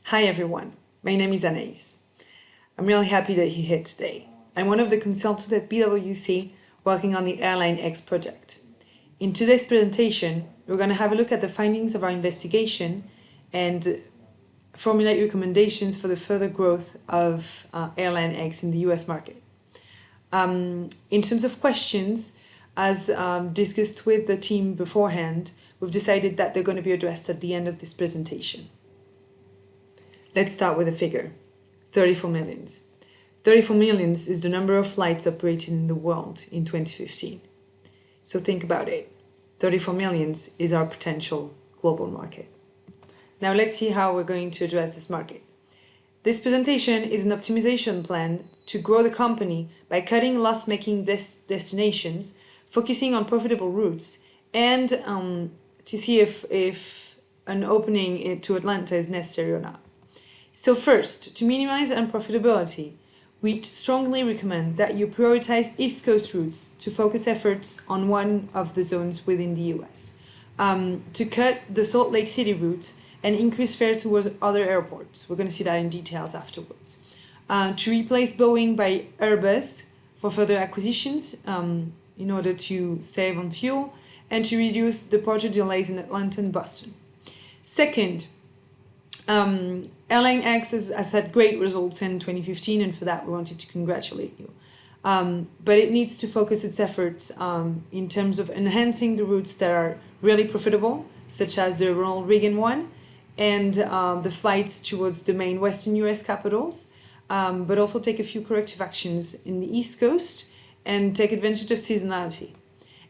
Hi everyone, my name is Anaïs. I'm really happy that you're here today. I'm one of the consultants at PwC working on the Airline X project. In today's presentation, we're going to have a look at the findings of our investigation and formulate recommendations for the further growth of Airline X in the US market. In terms of questions, as discussed with the team beforehand, we've decided that they're going to be addressed at the end of this presentation. Let's start with a figure, 34 millions. 34 millions is the number of flights operated in the world in 2015. So think about it. 34 millions is our potential global market. Now let's see how we're going to address this market. This presentation is an optimization plan to grow the company by cutting loss-making destinations, focusing on profitable routes, and to see if an opening to Atlanta is necessary or not. So first, to minimize unprofitability, we strongly recommend that you prioritize East Coast routes to focus efforts on one of the zones within the US, to cut the Salt Lake City route and increase fare towards other airports. We're going to see that in details afterwards. To replace Boeing by Airbus for further acquisitions in order to save on fuel and to reduce departure delays in Atlanta and Boston. Second, Airline X has had great results in 2015, and for that we wanted to congratulate you. But it needs to focus its efforts in terms of enhancing the routes that are really profitable, such as the Ronald Reagan one, and the flights towards the main Western US capitals, but also take a few corrective actions in the East Coast and take advantage of seasonality.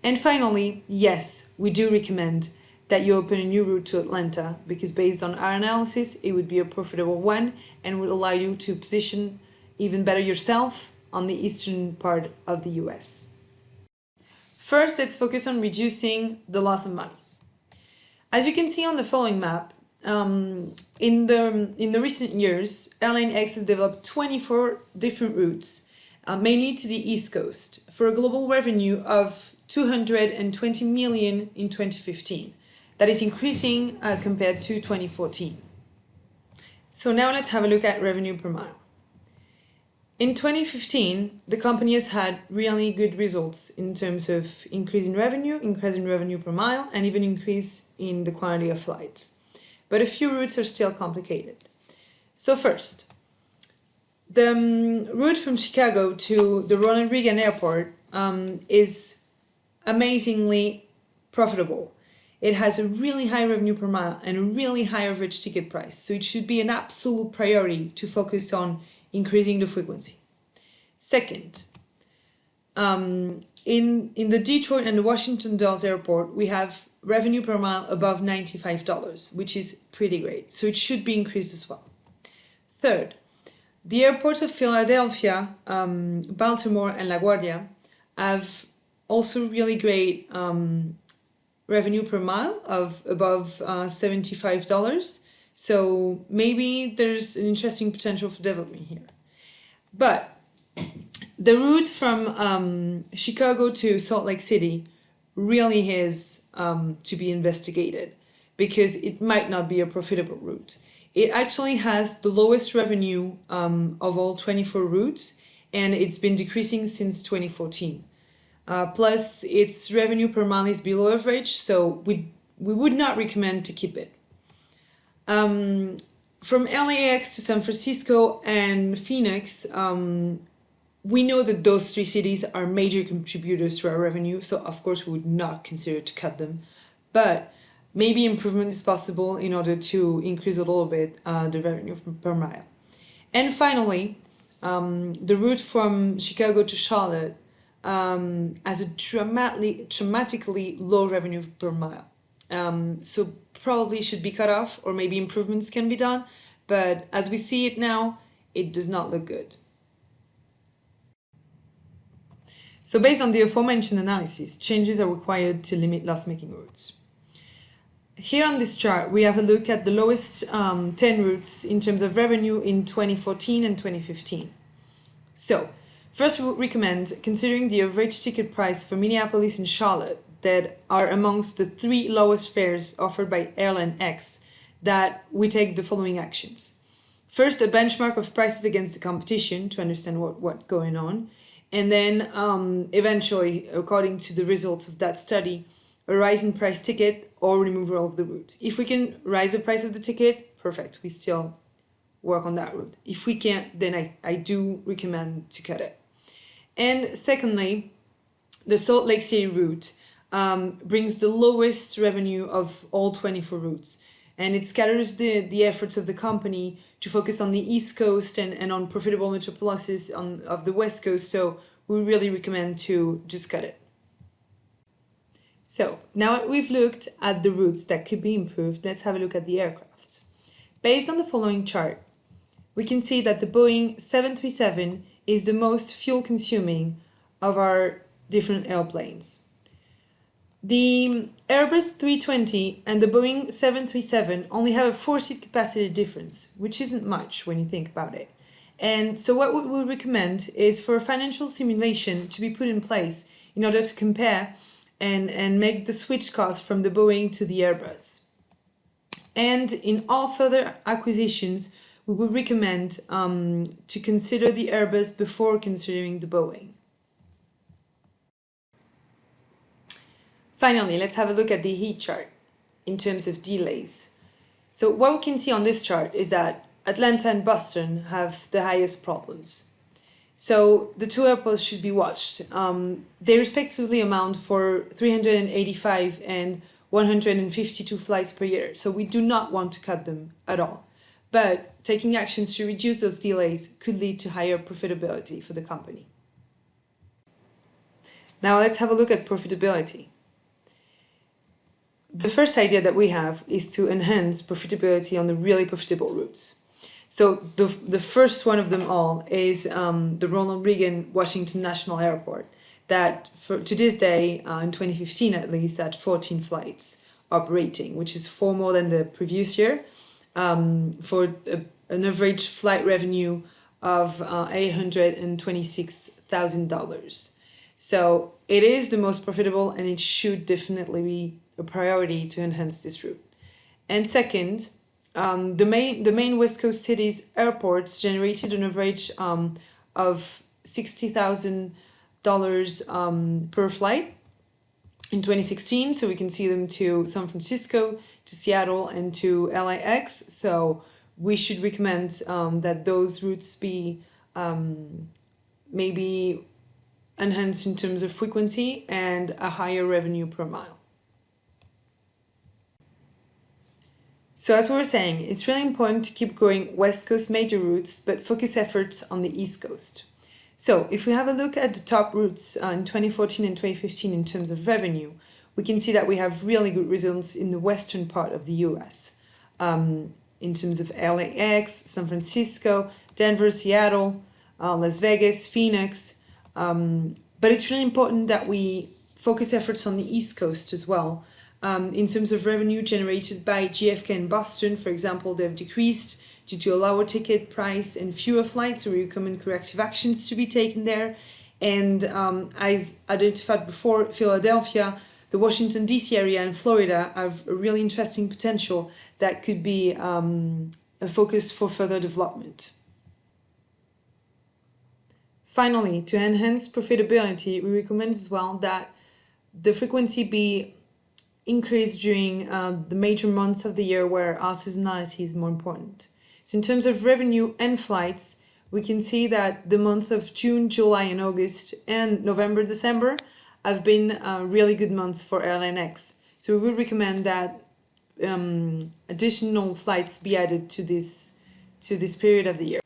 And finally, yes, we do recommend that you open a new route to Atlanta, because based on our analysis, it would be a profitable one and would allow you to position even better yourself on the eastern part of the US. First, let's focus on reducing the loss of money. As you can see on the following map, in the recent years, Airline X has developed 24 different routes, mainly to the East Coast, for a global revenue of 220 million in 2015. That is increasing compared to 2014. So now let's have a look at revenue per mile. In 2015, the company has had really good results in terms of increase in revenue per mile, and even increase in the quantity of flights. But a few routes are still complicated. So first, the route from Chicago to the Ronald Reagan Airport is amazingly profitable. It has a really high revenue per mile and a really high average ticket price. So it should be an absolute priority to focus on increasing the frequency. Second, in the Detroit and the Washington Dulles Airport, we have revenue per mile above $95, which is pretty great. So it should be increased as well. Third, the airports of Philadelphia, Baltimore, and LaGuardia have also really great revenue per mile of above $75. So maybe there's an interesting potential for development here. But the route from Chicago to Salt Lake City really is to be investigated, because it might not be a profitable route. It actually has the lowest revenue of all 24 routes, and it's been decreasing since 2014. Plus, its revenue per mile is below average, so we would not recommend to keep it. From LAX to San Francisco and Phoenix, we know that those three cities are major contributors to our revenue, so of course we would not consider to cut them. But maybe improvement is possible in order to increase a little bit the revenue per mile. And finally, the route from Chicago to Charlotte has a dramatically low revenue per mile. So probably should be cut off, or maybe improvements can be done, but as we see it now, it does not look good. So based on the aforementioned analysis, changes are required to limit loss-making routes. Here on this chart, we have a look at the lowest 10 routes in terms of revenue in 2014 and 2015. So first, we would recommend considering the average ticket price for Minneapolis and Charlotte that are amongst the 3 lowest fares offered by Airline X, that we take the following actions. first a benchmark of prices against the competition to understand what's going on, and then eventually, according to the results of that study, a rise in price ticket or removal of the route. If we can rise the price of the ticket, perfect, we still work on that route. If we can't, then I do recommend to cut it. And secondly, the Salt Lake City route brings the lowest revenue of all 24 routes. And it scatters the efforts of the company to focus on the East Coast and on profitable metropolises of the West Coast. So we really recommend to just cut it. So now that we've looked at the routes that could be improved, let's have a look at the aircraft. Based on the following chart, we can see that the Boeing 737 is the most fuel consuming of our different airplanes. The Airbus 320 and the Boeing 737 only have a 4-seat capacity difference, which isn't much when you think about it. And so what we would recommend is for a financial simulation to be put in place in order to compare and make the switch cost from the Boeing to the Airbus. And in all further acquisitions, we would recommend to consider the Airbus before considering the Boeing. Finally, let's have a look at the heat chart in terms of delays. So what we can see on this chart is that Atlanta and Boston have the highest problems. So the two airports should be watched. They respectively amount for 385 and 152 flights per year. So we do not want to cut them at all. But taking actions to reduce those delays could lead to higher profitability for the company. Now let's have a look at profitability. The first idea that we have is to enhance profitability on the really profitable routes. So the first one of them all is the Ronald Reagan Washington National Airport that to this day, in 2015 at least, had 14 flights operating, which is 4 more than the previous year, for an average flight revenue of $826,000. So it is the most profitable and it should definitely be a priority to enhance this route. And second, the main West Coast cities airports generated an average of $60,000 per flight in 2016. So we can see them to San Francisco, to Seattle, and to LAX. So we should recommend that those routes be maybe enhanced in terms of frequency and a higher revenue per mile. So as we were saying, it's really important to keep growing West Coast major routes, but focus efforts on the East Coast. So if we have a look at the top routes in 2014 and 2015 in terms of revenue, we can see that we have really good results in the western part of the US. In terms of LAX, San Francisco, Denver, Seattle, Las Vegas, Phoenix. But it's really important that we focus efforts on the East Coast as well. In terms of revenue generated by JFK and Boston, for example, they've decreased due to a lower ticket price and fewer flights, so we recommend corrective actions to be taken there. And as identified before, Philadelphia, the Washington, D.C. area and Florida have a really interesting potential that could be a focus for further development. Finally, to enhance profitability, we recommend as well that the frequency be increased during the major months of the year where our seasonality is more important. So in terms of revenue and flights, we can see that the month of June, July and August and November, December have been really good months for Airline X. So we would recommend that additional flights be added to this period of the year.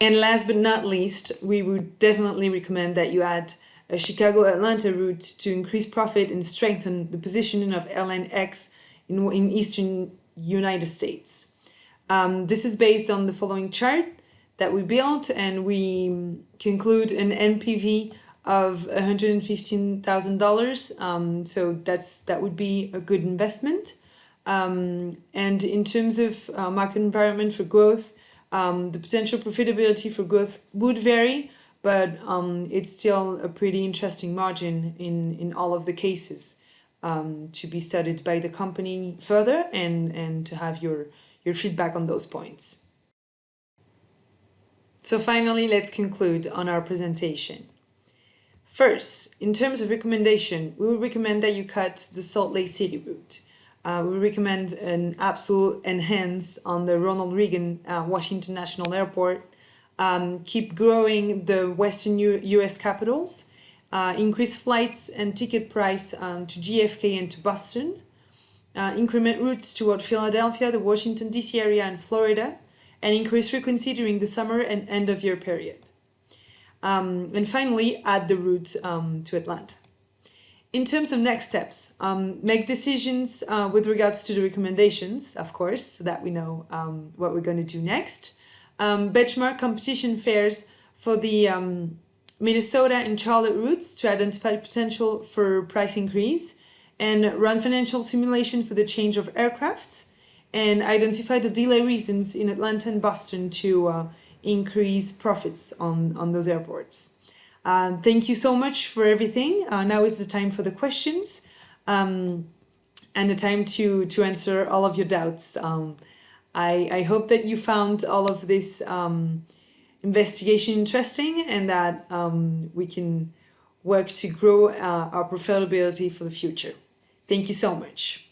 And last but not least, we would definitely recommend that you add a Chicago-Atlanta route to increase profit and strengthen the positioning of Airline X in Eastern United States. This is based on the following chart that we built, and we conclude an NPV of $115,000. So that would be a good investment. And in terms of market environment for growth, the potential profitability for growth would vary, but it's still a pretty interesting margin in all of the cases to be studied by the company further and to have your feedback on those points. So finally, let's conclude on our presentation. First, in terms of recommendation, we would recommend that you cut the Salt Lake City route. We recommend an absolute enhance on the Ronald Reagan Washington National Airport. Keep growing the Western US capitals. Increase flights and ticket price to JFK and to Boston. Increment routes toward Philadelphia, the Washington DC area, and Florida. And increase frequency during the summer and end of year period. And finally, add the route to Atlanta. In terms of next steps, make decisions with regards to the recommendations, of course, so that we know what we're going to do next. Benchmark competition fares for the Minnesota and Charlotte routes to identify potential for price increase, and run financial simulation for the change of aircrafts, and identify the delay reasons in Atlanta and Boston to increase profits on those airports. Thank you so much for everything. Now is the time for the questions and the time to answer all of your doubts. I hope that you found all of this investigation interesting, and that we can work to grow our profitability for the future. Thank you so much.